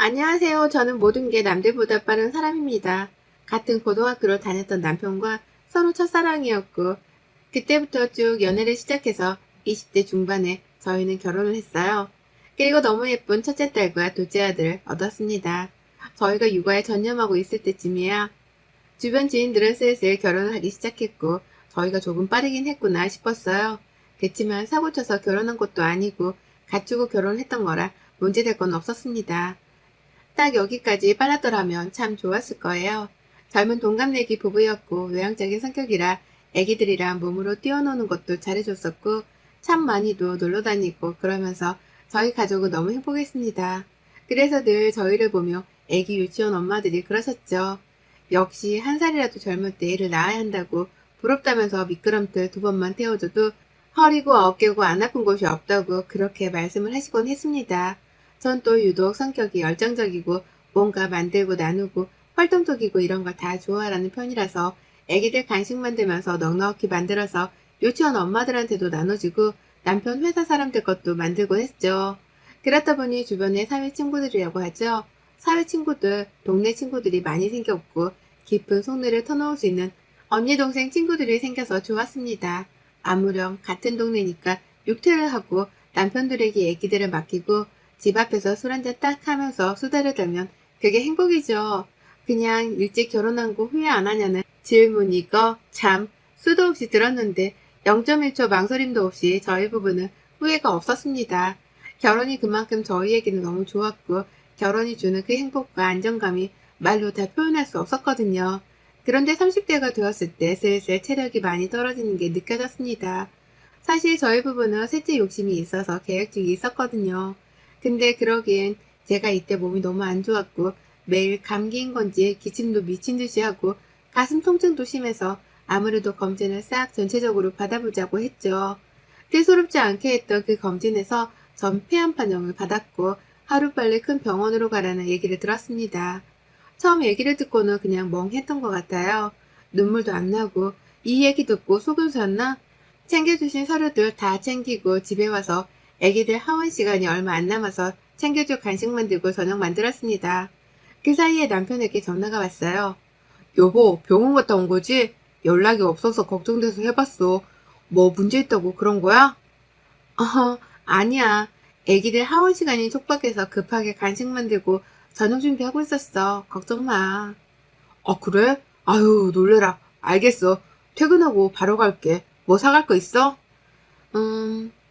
안녕하세요. 저는 모든 게 남들보다 빠른 사람입니다. 같은 고등학교를 다녔던 남편과 서로 첫사랑이었고, 그때부터 쭉 연애를 시작해서 20대 중반에 저희는 결혼을 했어요. 그리고 너무 예쁜 첫째 딸과 둘째 아들을 얻었습니다. 저희가 육아에 전념하고 있을 때쯤이야. 주변 지인들은 슬슬 결혼을 하기 시작했고, 저희가 조금 빠르긴 했구나 싶었어요. 그치만 사고쳐서 결혼한 것도 아니고, 갖추고 결혼했던 거라 문제될 건 없었습니다. 딱 여기까지 빨랐더라면 참 좋았을 거예요. 젊은 동갑내기 부부였고 외향적인 성격이라 애기들이랑 몸으로 뛰어노는 것도 잘해줬었고 참 많이도 놀러 다니고 그러면서 저희 가족은 너무 행복했습니다. 그래서 늘 저희를 보며 애기 유치원 엄마들이 그러셨죠. 역시 한 살이라도 젊을 때 애를 낳아야 한다고 부럽다면서 미끄럼틀 2번만 태워줘도 허리고 어깨고 안 아픈 곳이 없다고 그렇게 말씀을 하시곤 했습니다. 전 또 유독 성격이 열정적이고 뭔가 만들고 나누고 활동적이고 이런 걸 다 좋아하는 편이라서 애기들 간식 만들면서 넉넉히 만들어서 유치원 엄마들한테도 나눠주고 남편 회사 사람들 것도 만들곤 했죠. 그렇다 보니 주변에 사회 친구들이라고 하죠. 사회 친구들, 동네 친구들이 많이 생겼고 깊은 속내를 터놓을 수 있는 언니 동생 친구들이 생겨서 좋았습니다. 아무렴 같은 동네니까 육퇴를 하고 남편들에게 애기들을 맡기고 집 앞에서 술 한잔 딱 하면서 수다를 떨면 그게 행복이죠. 그냥 일찍 결혼한 거 후회 안 하냐는 질문이 이거 참 수도 없이 들었는데 0.1초 망설임도 없이 저희 부부는 후회가 없었습니다. 결혼이 그만큼 저희에게는 너무 좋았고 결혼이 주는 그 행복과 안정감이 말로 다 표현할 수 없었거든요. 그런데 30대가 되었을 때 슬슬 체력이 많이 떨어지는 게 느껴졌습니다. 사실 저희 부부는 셋째 욕심이 있어서 계획 중에 있었거든요. 근데 그러기엔 제가 이때 몸이 너무 안 좋았고 매일 감기인 건지 기침도 미친 듯이 하고 가슴 통증도 심해서 아무래도 검진을 싹 전체적으로 받아보자고 했죠. 대수롭지 않게 했던 그 검진에서 전 폐암 판정을 받았고 하루빨리 큰 병원으로 가라는 얘기를 들었습니다. 처음 얘기를 듣고는 그냥 멍했던 것 같아요. 눈물도 안 나고 이 얘기 듣고 속을 샀나? 챙겨주신 서류들 다 챙기고 집에 와서 애기들 하원 시간이 얼마 안 남아서 챙겨줄 간식 만들고 저녁 만들었습니다. 그 사이에 남편에게 전화가 왔어요. 여보, 병원 갔다 온 거지? 연락이 없어서 걱정돼서 해봤어. 뭐 문제 있다고 그런 거야? 아니야. 애기들 하원 시간이 촉박해서 급하게 간식 만들고 저녁 준비하고 있었어. 걱정 마. 아, 그래? 아유, 놀래라. 알겠어. 퇴근하고 바로 갈게. 뭐 사갈 거 있어?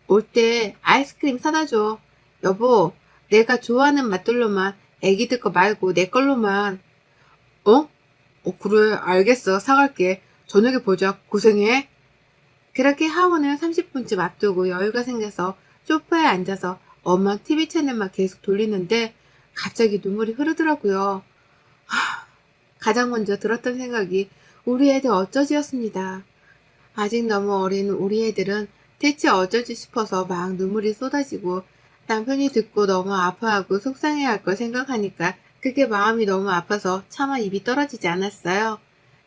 올 때 아이스크림 사다 줘. 여보, 내가 좋아하는 맛들로만 애기들 거 말고 내 걸로만. 어? 그래. 알겠어. 사갈게. 저녁에 보자. 고생해. 그렇게 하원을 30분쯤 앞두고 여유가 생겨서 소파에 앉아서 엄마 TV 채널만 계속 돌리는데 갑자기 눈물이 흐르더라고요. 가장 먼저 들었던 생각이 우리 애들 어쩌지였습니다. 아직 너무 어린 우리 애들은 대체 어쩌지 싶어서 막 눈물이 쏟아지고 남편이 듣고 너무 아파하고 속상해할 걸 생각하니까 그게 마음이 너무 아파서 차마 입이 떨어지지 않았어요.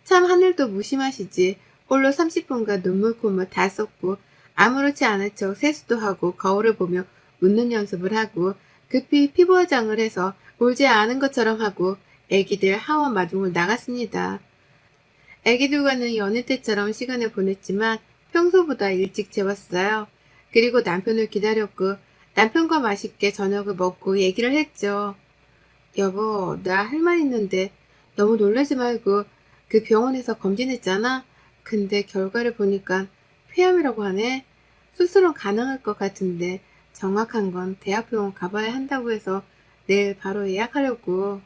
참 하늘도 무심하시지. 홀로 30분간 눈물 콧물 다 쏟고 아무렇지 않은 척 세수도 하고 거울을 보며 웃는 연습을 하고 급히 피부 화장을 해서 울지 않은 것처럼 하고 애기들 하원 마중을 나갔습니다. 애기들과는 여느 때처럼 시간을 보냈지만 평소보다 일찍 재웠어요. 그리고 남편을 기다렸고 남편과 맛있게 저녁을 먹고 얘기를 했죠. 여보, 나 할 말 있는데 너무 놀라지 말고 그 병원에서 검진했잖아? 근데 결과를 보니까 폐암이라고 하네? 수술은 가능할 것 같은데 정확한 건 대학병원 가봐야 한다고 해서 내일 바로 예약하려고.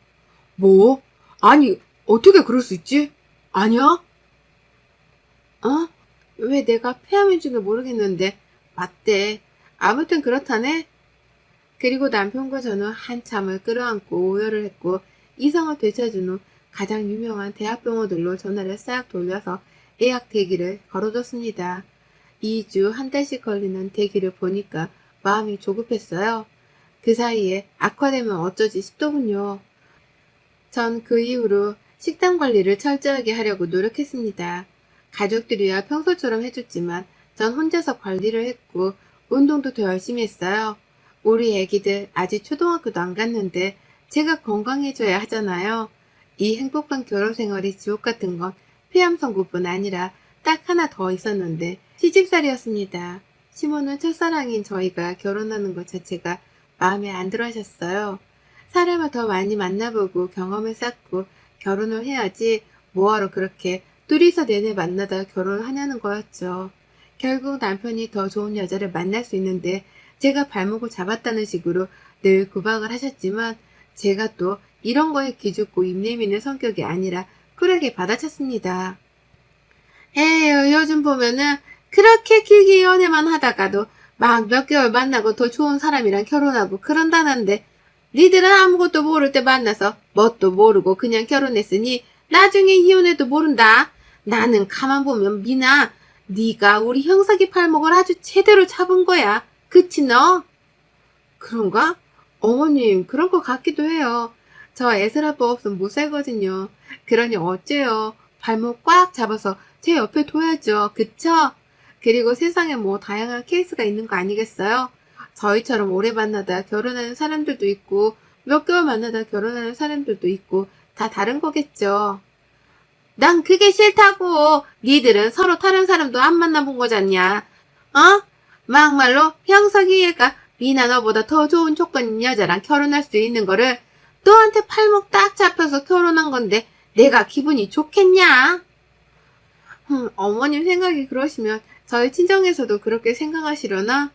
뭐? 아니, 어떻게 그럴 수 있지? 아니야? 어? 왜 내가 폐암인 줄은 모르겠는데. 맞대. 아무튼 그렇다네. 그리고 남편과 저는 한참을 끌어안고 오열을 했고 이성을 되찾은 후 가장 유명한 대학병원들로 전화를 싹 돌려서 예약 대기를 걸어줬습니다. 2주 한 달씩 걸리는 대기를 보니까 마음이 조급했어요. 그 사이에 악화되면 어쩌지 싶더군요. 전 그 이후로 식단 관리를 철저하게 하려고 노력했습니다. 가족들이야 평소처럼 해줬지만 전 혼자서 관리를 했고 운동도 더 열심히 했어요. 우리 애기들 아직 초등학교도 안 갔는데 제가 건강해져야 하잖아요. 이 행복한 결혼 생활이 지옥 같은 건 폐암 선고뿐 아니라 딱 하나 더 있었는데 시집살이였습니다. 시모는 첫사랑인 저희가 결혼하는 것 자체가 마음에 안 들어 하셨어요. 사람을 더 많이 만나보고 경험을 쌓고 결혼을 해야지 뭐하러 그렇게 둘이서 내내 만나다 결혼을 하냐는 거였죠. 결국 남편이 더 좋은 여자를 만날 수 있는데 제가 발목을 잡았다는 식으로 늘 구박을 하셨지만 제가 또 이런 거에 기죽고 입내미는 성격이 아니라 쿨하게 받아쳤습니다. 에휴, 요즘 보면은 그렇게 길게 연애만 하다가도 막 몇 개월 만나고 더 좋은 사람이랑 결혼하고 그런다는데 니들은 아무것도 모를 때 만나서 뭣도 모르고 그냥 결혼했으니 나중에 이혼해도 모른다. 나는 가만 보면 미나 네가 우리 형석이 팔목을 아주 제대로 잡은 거야. 그치 너? 그런가? 어머님 그런 것 같기도 해요. 저 애슬 아빠 없으면 못 살거든요. 그러니 어째요. 발목 꽉 잡아서 제 옆에 둬야죠. 그쵸? 그리고 세상에 뭐 다양한 케이스가 있는 거 아니겠어요? 저희처럼 오래 만나다 결혼하는 사람들도 있고 몇 개월 만나다 결혼하는 사람들도 있고 다 다른 거겠죠. 난 그게 싫다고. 니들은 서로 다른 사람도 안 만나본 거잖냐. 어? 막말로 형석이 얘가 미나 너보다 더 좋은 조건인 여자랑 결혼할 수 있는 거를 너한테 팔목 딱 잡혀서 결혼한 건데 내가 기분이 좋겠냐? 어머님 생각이 그러시면 저희 친정에서도 그렇게 생각하시려나?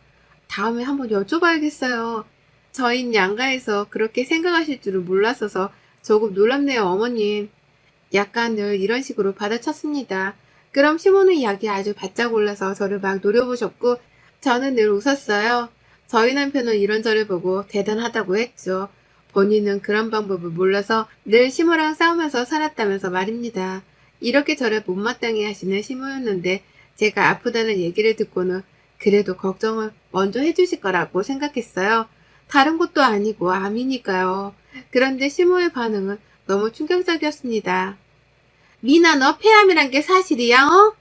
다음에 한번 여쭤봐야겠어요. 저희는 양가에서 그렇게 생각하실 줄은 몰랐어서 조금 놀랍네요, 어머님. 약간 늘 이런 식으로 받아쳤습니다. 그럼 시모는 이야기 아주 바짝 올라서 저를 막 노려보셨고 저는 늘 웃었어요. 저희 남편은 이런 저를 보고 대단하다고 했죠. 본인은 그런 방법을 몰라서 늘 시모랑 싸우면서 살았다면서 말입니다. 이렇게 저를 못마땅해 하시는 시모였는데 제가 아프다는 얘기를 듣고는 그래도 걱정을 먼저 해주실 거라고 생각했어요. 다른 것도 아니고 암이니까요. 그런데 시모의 반응은 너무 충격적이었습니다. 미나 너 폐암이란 게 사실이야 어?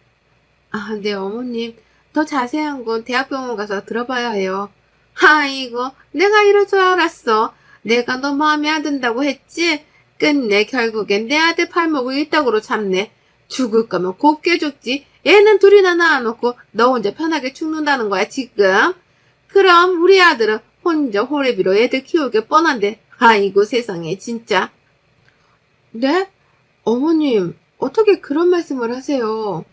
아, 네 어머님. 더 자세한 건 대학병원 가서 들어봐야 해요. 아이고 내가 이럴 줄 알았어. 내가 너 마음에 안 든다고 했지? 끝내 결국엔 내 아들 팔목을 일당으로 잡네. 죽을 거면 곱게 죽지. 애는 둘이나 낳아놓고 너 혼자 편하게 죽는다는 거야 지금. 그럼 우리 아들은 혼자 호래비로 애들 키우게 뻔한데 아이고 세상에 진짜. 네? 어머님 어떻게 그런 말씀을 하세요?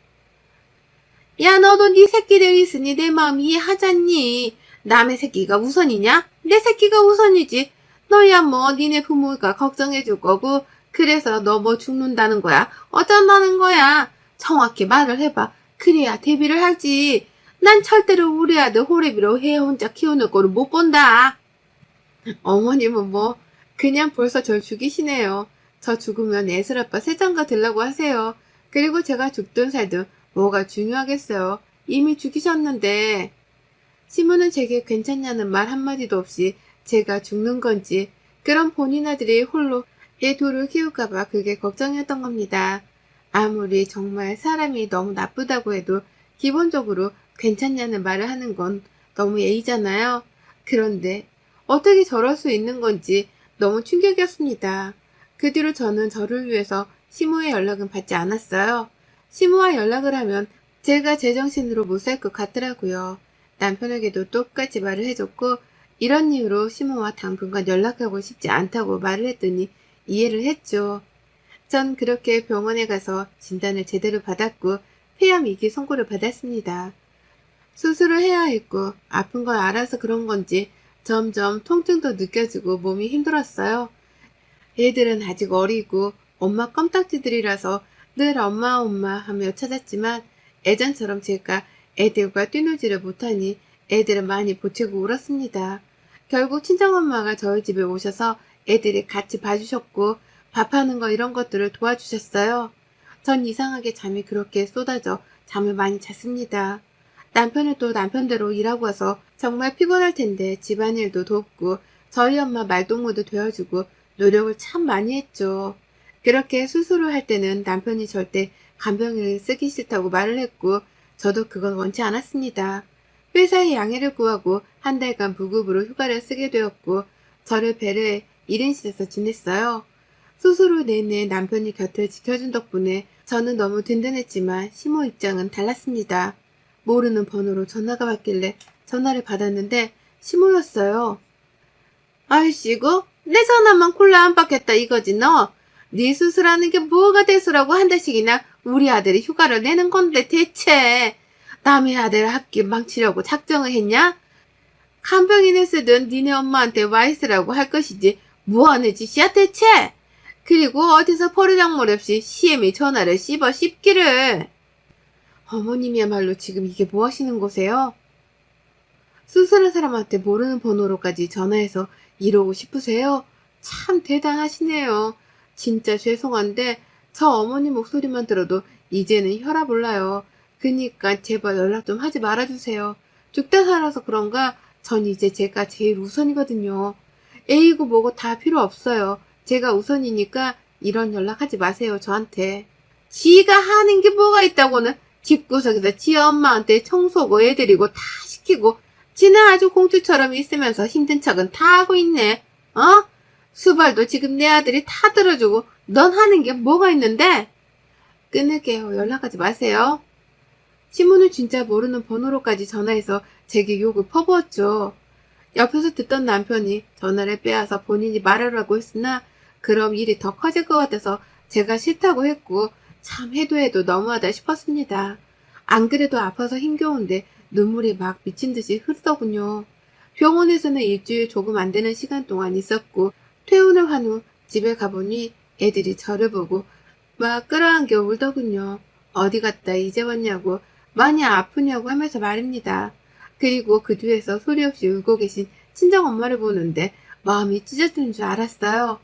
야 너도 네 새끼들 있으니 내 마음 이해하잖니. 남의 새끼가 우선이냐? 내 새끼가 우선이지. 너야 뭐 니네 부모가 걱정해줄 거고 그래서 너 뭐 죽는다는 거야? 어쩐다는 거야? 정확히 말을 해봐. 그래야 대비를 하지. 난 절대로 우리 아들 호래비로 해 혼자 키우는 꼴을 못 본다. 어머님은 뭐 그냥 벌써 절 죽이시네요. 저 죽으면 애슬 아빠 새장가 들라고 하세요. 그리고 제가 죽든 살든 뭐가 중요하겠어요. 이미 죽이셨는데. 시모는 제게 괜찮냐는 말 한마디도 없이 제가 죽는 건지 그럼 본인 아들이 홀로 얘 둘을 키울까봐 그게 걱정이었던 겁니다. 아무리 정말 사람이 너무 나쁘다고 해도 기본적으로 괜찮냐는 말을 하는 건 너무 예의잖아요. 그런데 어떻게 저럴 수 있는 건지 너무 충격이었습니다. 그 뒤로 저는 저를 위해서 시모의 연락은 받지 않았어요. 시모와 연락을 하면 제가 제정신으로 못 살 것 같더라고요. 남편에게도 똑같이 말을 해줬고 이런 이유로 시모와 당분간 연락하고 싶지 않다고 말을 했더니 이해를 했죠. 전 그렇게 병원에 가서 진단을 제대로 받았고 폐암 2기 선고를 받았습니다. 수술을 해야 했고 아픈 걸 알아서 그런 건지 점점 통증도 느껴지고 몸이 힘들었어요. 애들은 아직 어리고 엄마 껌딱지들이라서 늘 엄마 엄마 하며 찾았지만 예전처럼 제가 애들과 뛰놀지를 못하니 애들은 많이 보채고 울었습니다. 결국 친정엄마가 저희 집에 오셔서 애들이 같이 봐주셨고 밥하는 거 이런 것들을 도와주셨어요. 전 이상하게 잠이 그렇게 쏟아져 잠을 많이 잤습니다. 남편은 또 남편대로 일하고 와서 정말 피곤할 텐데 집안일도 돕고 저희 엄마 말동무도 되어주고 노력을 참 많이 했죠. 그렇게 수술을 할 때는 남편이 절대 간병인을 쓰기 싫다고 말을 했고 저도 그건 원치 않았습니다. 회사에 양해를 구하고 한 달간 무급으로 휴가를 쓰게 되었고 저를 배려해 1인실에서 지냈어요. 수술 후 내내 남편이 곁을 지켜준 덕분에 저는 너무 든든했지만 시모 입장은 달랐습니다. 모르는 번호로 전화가 왔길래 전화를 받았는데 시모였어요. 아이씨고 내 전화만 콜라 안 받겠다 이거지 너. 네 수술하는 게 뭐가 대수라고 한 달씩이나 우리 아들이 휴가를 내는 건데 대체 남의 아들 학교 망치려고 작정을 했냐? 간병인을 쓰든 니네 엄마한테 와 있으라고 할 것이지 뭐하는 짓이야 대체? 그리고 어디서 버르장머리 없이 CM이 전화를 씹기를. 어머님이야말로 지금 이게 뭐 하시는 거세요? 수술한 사람한테 모르는 번호로까지 전화해서 이러고 싶으세요? 참 대단하시네요. 진짜 죄송한데 저 어머니 목소리만 들어도 이제는 혈압 올라요. 그니까 제발 연락 좀 하지 말아주세요. 죽다 살아서 그런가 전 이제 제가 제일 우선이거든요. A고 뭐고 다 필요 없어요. 제가 우선이니까 이런 연락하지 마세요 저한테. 지가 하는 게 뭐가 있다고는 집구석에서 지 엄마한테 청소고 애들이고 다 시키고 지는 아주 공주처럼 있으면서 힘든 척은 다 하고 있네. 어? 수발도 지금 내 아들이 다 들어주고 넌 하는 게 뭐가 있는데? 끊을게요. 연락하지 마세요. 시모는 진짜 모르는 번호로까지 전화해서 제게 욕을 퍼부었죠. 옆에서 듣던 남편이 전화를 빼앗아 본인이 말하라고 했으나 그럼 일이 더 커질 것 같아서 제가 싫다고 했고 참 해도 너무하다 싶었습니다. 안 그래도 아파서 힘겨운데 눈물이 막 미친 듯이 흐르더군요. 병원에서는 일주일 조금 안 되는 시간 동안 있었고 퇴원을 한 후 집에 가보니 애들이 저를 보고 막 끌어안겨 울더군요. 어디 갔다 이제 왔냐고 많이 아프냐고 하면서 말입니다. 그리고 그 뒤에서 소리 없이 울고 계신 친정엄마를 보는데 마음이 찢어지는 줄 알았어요.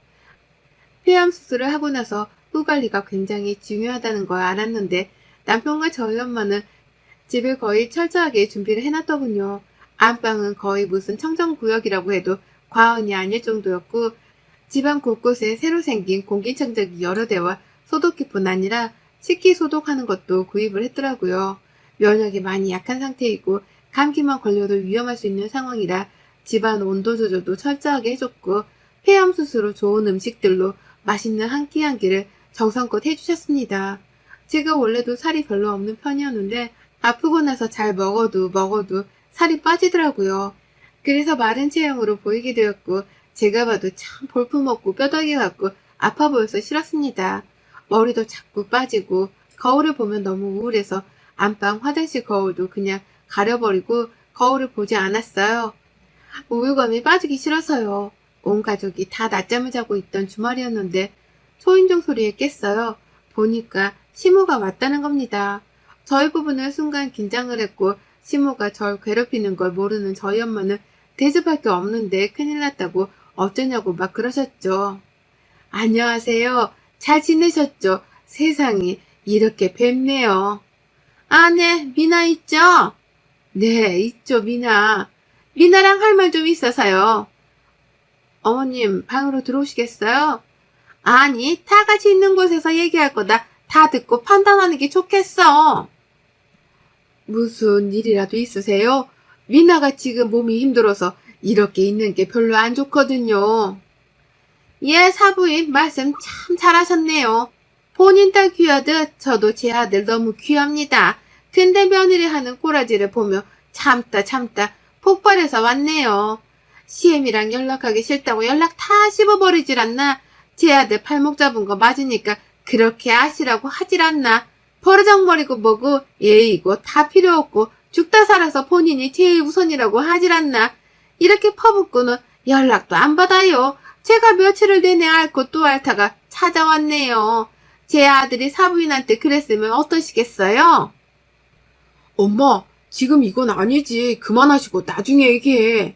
폐암 수술을 하고 나서 후 관리가 굉장히 중요하다는 걸 알았는데 남편과 저희 엄마는 집을 거의 철저하게 준비를 해놨더군요. 안방은 거의 무슨 청정구역이라고 해도 과언이 아닐 정도였고 집안 곳곳에 새로 생긴 공기청정기 여러 대와 소독기뿐 아니라 식기 소독하는 것도 구입을 했더라고요. 면역이 많이 약한 상태이고 감기만 걸려도 위험할 수 있는 상황이라 집안 온도 조절도 철저하게 해줬고 폐암 수술 후 좋은 음식들로 맛있는 한 끼 한 끼를 정성껏 해주셨습니다. 제가 원래도 살이 별로 없는 편이었는데 아프고 나서 잘 먹어도 살이 빠지더라고요. 그래서 마른 체형으로 보이게 되었고 제가 봐도 참 볼품없고 뼈다귀 같고 아파 보여서 싫었습니다. 머리도 자꾸 빠지고 거울을 보면 너무 우울해서 안방 화장실 거울도 그냥 가려버리고 거울을 보지 않았어요. 우울감이 빠지기 싫어서요. 온 가족이 다 낮잠을 자고 있던 주말이었는데 초인종 소리에 깼어요. 보니까 시모가 왔다는 겁니다. 저희 부부는 순간 긴장을 했고 시모가 절 괴롭히는 걸 모르는 저희 엄마는 대접할 게 없는데 큰일 났다고 어쩌냐고 막 그러셨죠. 안녕하세요. 잘 지내셨죠? 세상이 이렇게 뵙네요. 아, 네, 미나 있죠? 네, 있죠, 미나. 미나랑 할 말 좀 있어서요. 어머님, 방으로 들어오시겠어요? 아니, 다 같이 있는 곳에서 얘기할 거다. 다 듣고 판단하는 게 좋겠어. 무슨 일이라도 있으세요? 미나가 지금 몸이 힘들어서 이렇게 있는 게 별로 안 좋거든요. 예, 사부인 말씀 참 잘하셨네요. 본인 딸 귀하듯 저도 제 아들 너무 귀합니다. 근데 며느리 하는 꼬라지를 보며 참다 폭발해서 왔네요. CM이랑 연락하기 싫다고 연락 다 씹어버리질 않나? 제 아들 팔목 잡은 거 맞으니까 그렇게 아시라고 하질 않나? 버르장머리고 뭐고 예의고 다 필요 없고 죽다 살아서 본인이 제일 우선이라고 하질 않나? 이렇게 퍼붓고는 연락도 안 받아요. 제가 며칠을 내내 앓고 또 앓다가 찾아왔네요. 제 아들이 사부인한테 그랬으면 어떠시겠어요? 엄마, 지금 이건 아니지. 그만하시고 나중에 얘기해.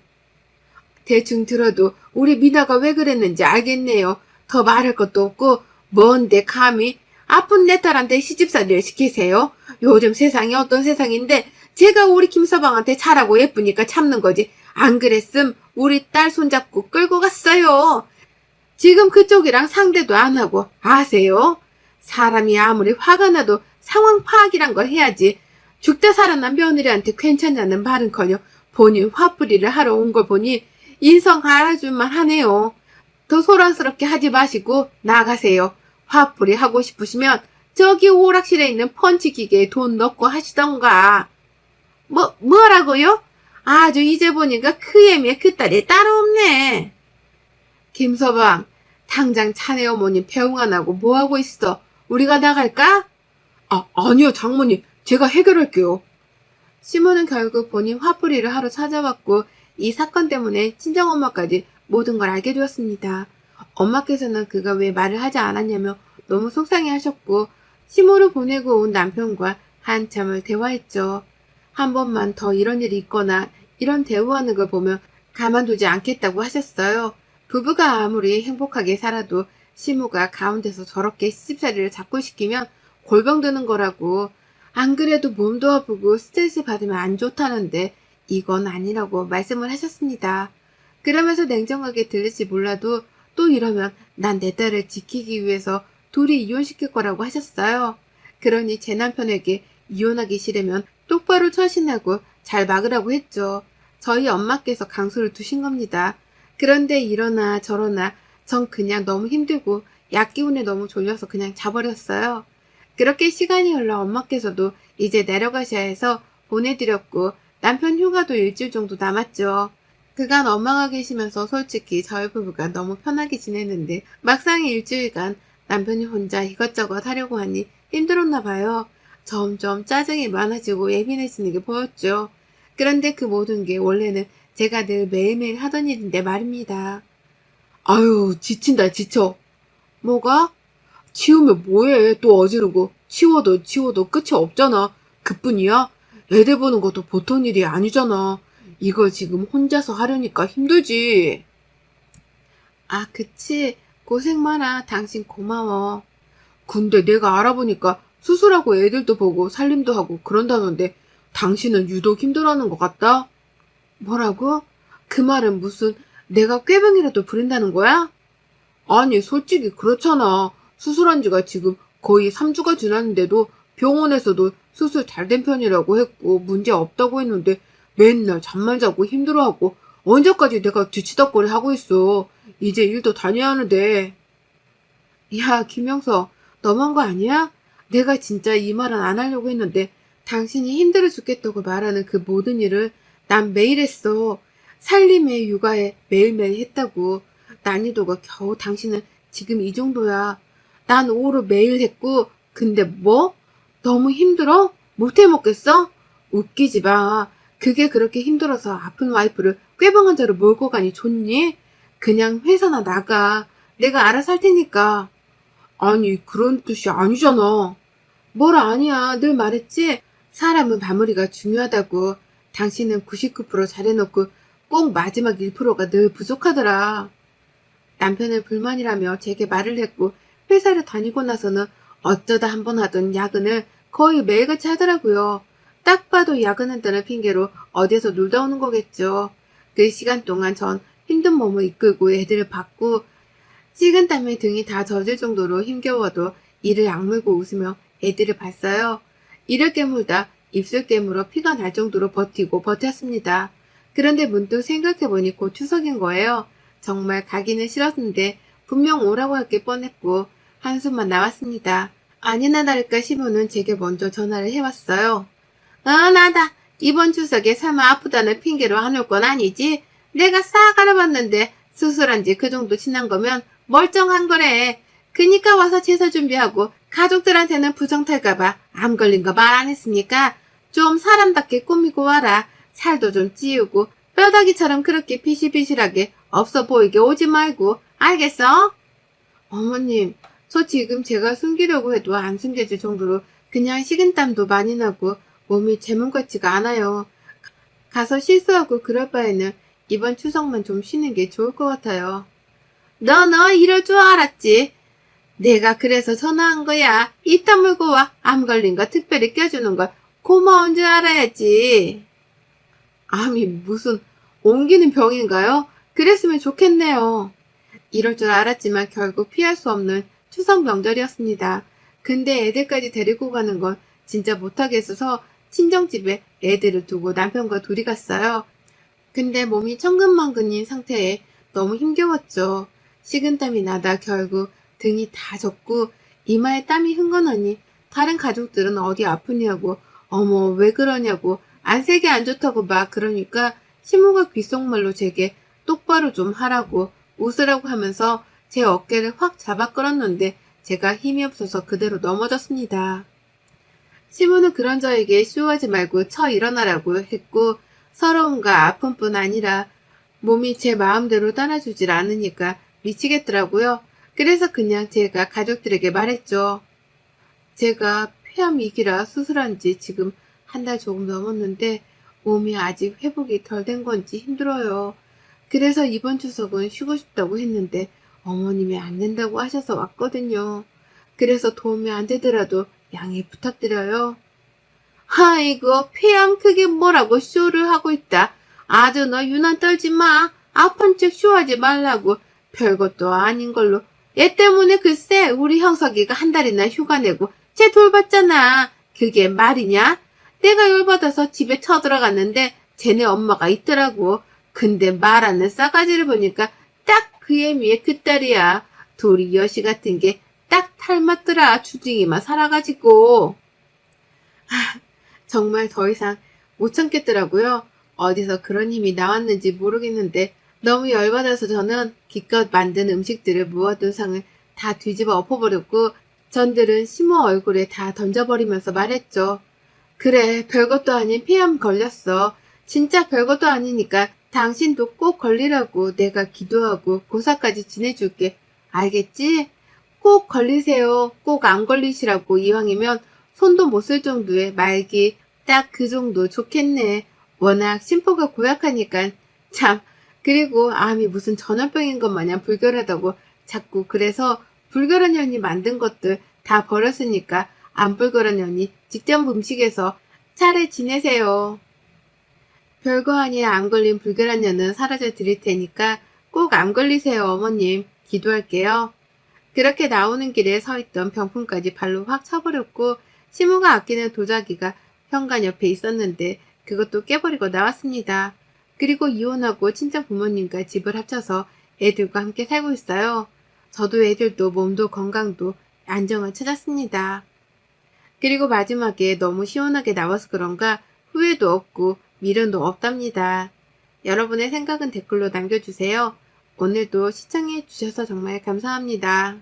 대충 들어도 우리 미나가 왜 그랬는지 알겠네요. 더 말할 것도 없고 뭔데 감히 아픈 내 딸한테 시집살이를 시키세요? 요즘 세상이 어떤 세상인데 제가 우리 김서방한테 잘하고 예쁘니까 참는 거지. 안 그랬음 우리 딸 손잡고 끌고 갔어요. 지금 그쪽이랑 상대도 안 하고 아세요? 사람이 아무리 화가 나도 상황 파악이란 걸 해야지. 죽다 살아난 며느리한테 괜찮냐는 말은커녕 본인 화풀이를 하러 온 걸 보니 인성 알아줄만 하네요. 더 소란스럽게 하지 마시고 나가세요. 화풀이 하고 싶으시면 저기 오락실에 있는 펀치 기계에 돈 넣고 하시던가. 뭐라고요? 아주 이제 보니까 그 애미에 그 딸이 따로 없네. 김서방, 당장 자네 어머님 배웅 안 하고 뭐하고 있어? 우리가 나갈까? 아니요, 장모님. 제가 해결할게요. 시모는 결국 본인 화풀이를 하러 찾아왔고 이 사건 때문에 친정엄마까지 모든 걸 알게 되었습니다. 엄마께서는 그가 왜 말을 하지 않았냐며 너무 속상해 하셨고 시모를 보내고 온 남편과 한참을 대화했죠. 한 번만 더 이런 일이 있거나 이런 대우하는 걸 보면 가만두지 않겠다고 하셨어요. 부부가 아무리 행복하게 살아도 시모가 가운데서 저렇게 시집살이를 자꾸 시키면 골병 드는 거라고. 안 그래도 몸도 아프고 스트레스 받으면 안 좋다는데 이건 아니라고 말씀을 하셨습니다. 그러면서 냉정하게 들릴지 몰라도 또 이러면 난 내 딸을 지키기 위해서 둘이 이혼시킬 거라고 하셨어요. 그러니 제 남편에게 이혼하기 싫으면 똑바로 처신하고 잘 막으라고 했죠. 저희 엄마께서 강수를 두신 겁니다. 그런데 이러나 저러나 전 그냥 너무 힘들고 약 기운에 너무 졸려서 그냥 자버렸어요. 그렇게 시간이 흘러 엄마께서도 이제 내려가셔야 해서 보내드렸고 남편 휴가도 일주일 정도 남았죠. 그간 엄마가 계시면서 솔직히 저희 부부가 너무 편하게 지냈는데 막상 일주일간 남편이 혼자 이것저것 하려고 하니 힘들었나 봐요. 점점 짜증이 많아지고 예민해지는 게 보였죠. 그런데 그 모든 게 원래는 제가 늘 매일매일 하던 일인데 말입니다. 아유, 지친다, 지쳐. 뭐가? 치우면 뭐해? 또 어지르고. 치워도 끝이 없잖아. 그뿐이야? 애들 보는 것도 보통 일이 아니잖아. 이걸 지금 혼자서 하려니까 힘들지. 아, 그치. 고생 많아. 당신 고마워. 근데 내가 알아보니까 수술하고 애들도 보고 살림도 하고 그런다던데 당신은 유독 힘들어하는 것 같다? 뭐라고? 그 말은 무슨 내가 꾀병이라도 부린다는 거야? 아니, 솔직히 그렇잖아. 수술한 지가 지금 거의 3주가 지났는데도 병원에서도 수술 잘 된 편이라고 했고 문제 없다고 했는데 맨날 잠만 자고 힘들어하고 언제까지 내가 뒤치다꺼리 하고 있어. 이제 일도 다녀야 하는데. 야, 김영서, 너무한 거 아니야? 내가 진짜 이 말은 안 하려고 했는데 당신이 힘들어 죽겠다고 말하는 그 모든 일을 난 매일 했어. 살림에 육아에 매일매일 했다고. 난이도가 겨우 당신은 지금 이 정도야. 난 오로 매일 했고 근데 뭐? 너무 힘들어? 못 해먹겠어? 웃기지 마. 그게 그렇게 힘들어서 아픈 와이프를 꾀병한 자로 몰고 가니 좋니? 그냥 회사나 나가. 내가 알아서 할 테니까. 아니, 그런 뜻이 아니잖아. 뭘 아니야. 늘 말했지? 사람은 마무리가 중요하다고. 당신은 99% 잘해놓고 꼭 마지막 1%가 늘 부족하더라. 남편은 불만이라며 제게 말을 했고 회사를 다니고 나서는 어쩌다 한번 하던 야근을 거의 매일같이 하더라고요. 딱 봐도 야근한다는 핑계로 어디서 놀다 오는 거겠죠. 그 시간 동안 전 힘든 몸을 이끌고 애들을 봤고 식은땀에 등이 다 젖을 정도로 힘겨워도 이를 악물고 웃으며 애들을 봤어요. 이를 깨물다 입술 깨물어 피가 날 정도로 버티고 버텼습니다. 그런데 문득 생각해보니 곧 추석인 거예요. 정말 가기는 싫었는데 분명 오라고 할 게 뻔했고 한숨만 나왔습니다. 아니나 다를까 시모는 제게 먼저 전화를 해왔어요. 나다. 이번 추석에 설마 아프다는 핑계로 안 올 건 아니지? 내가 싹 알아봤는데 수술한 지 그 정도 지난 거면 멀쩡한 거래. 그니까 와서 제사 준비하고 가족들한테는 부정탈까봐 암 걸린 거 말 안 했으니까 좀 사람답게 꾸미고 와라. 살도 좀 찌우고 뼈다귀처럼 그렇게 비실비실하게 없어 보이게 오지 말고 알겠어? 어머님, 저 지금 제가 숨기려고 해도 안 숨겨질 정도로 그냥 식은땀도 많이 나고 몸이 제 몸 같지가 않아요. 가서 실수하고 그럴 바에는 이번 추석만 좀 쉬는 게 좋을 것 같아요. 너 이럴 줄 알았지? 내가 그래서 전화한 거야. 입 다물고 와. 암 걸린 거 특별히 껴주는 걸 고마운 줄 알아야지. 암이 무슨 옮기는 병인가요? 그랬으면 좋겠네요. 이럴 줄 알았지만 결국 피할 수 없는 추석 명절이었습니다. 근데 애들까지 데리고 가는 건 진짜 못하겠어서 친정집에 애들을 두고 남편과 둘이 갔어요. 근데 몸이 천근만근인 상태에 너무 힘겨웠죠. 식은땀이 나다 결국 등이 다 젖고 이마에 땀이 흥건하니 다른 가족들은 어디 아프냐고 어머 왜 그러냐고 안색이 안 좋다고 막 그러니까 시모가 귓속말로 제게 똑바로 좀 하라고 웃으라고 하면서 제 어깨를 확 잡아 끌었는데 제가 힘이 없어서 그대로 넘어졌습니다. 시모는 그런 저에게 쇼하지 말고 쳐 일어나라고 했고 서러움과 아픔뿐 아니라 몸이 제 마음대로 따라주질 않으니까 미치겠더라고요. 그래서 그냥 제가 가족들에게 말했죠. 제가 폐암 위기라 수술한 지 지금 한 달 조금 넘었는데 몸이 아직 회복이 덜 된 건지 힘들어요. 그래서 이번 추석은 쉬고 싶다고 했는데 어머님이 안 된다고 하셔서 왔거든요. 그래서 도움이 안 되더라도 양해 부탁드려요. 아이고, 폐암 크게 뭐라고 쇼를 하고 있다. 아주 너 유난 떨지 마. 아픈 척 쇼하지 말라고. 별것도 아닌 걸로. 얘 때문에 글쎄 우리 형석이가 한 달이나 휴가 내고 쟤 돌봤잖아. 그게 말이냐? 내가 열받아서 집에 쳐들어갔는데 쟤네 엄마가 있더라고. 근데 말하는 싸가지를 보니까 딱 그 애미의 그 딸이야. 둘이 여시 같은 게 딱 닮았더라. 주둥이만 살아가지고. 정말 더 이상 못 참겠더라고요. 어디서 그런 힘이 나왔는지 모르겠는데 너무 열받아서 저는 기껏 만든 음식들을 모아둔 상을 다 뒤집어 엎어버렸고 전들은 시모 얼굴에 다 던져버리면서 말했죠. 그래, 별것도 아닌 폐암 걸렸어. 진짜 별것도 아니니까 당신도 꼭 걸리라고 내가 기도하고 고사까지 지내줄게. 알겠지? 꼭 걸리세요. 꼭 안 걸리시라고 이왕이면 손도 못 쓸 정도의 말기 딱 그 정도 좋겠네. 워낙 심포가 고약하니까 참. 그리고 암이 무슨 전염병인 것 마냥 불결하다고 자꾸 그래서 불결한 년이 만든 것들 다 버렸으니까 안 불결한 년이 직접 음식에서 차례 지내세요. 별거 아닌 암 걸린 불결한 년은 사라져 드릴 테니까 꼭 암 걸리세요 어머님. 기도할게요. 그렇게 나오는 길에 서 있던 병풍까지 발로 확 차버렸고 시모가 아끼는 도자기가 현관 옆에 있었는데 그것도 깨버리고 나왔습니다. 그리고 이혼하고 친정 부모님과 집을 합쳐서 애들과 함께 살고 있어요. 저도 애들도 몸도 건강도 안정을 찾았습니다. 그리고 마지막에 너무 시원하게 나와서 그런가 후회도 없고 미련도 없답니다. 여러분의 생각은 댓글로 남겨주세요. 오늘도 시청해 주셔서 정말 감사합니다.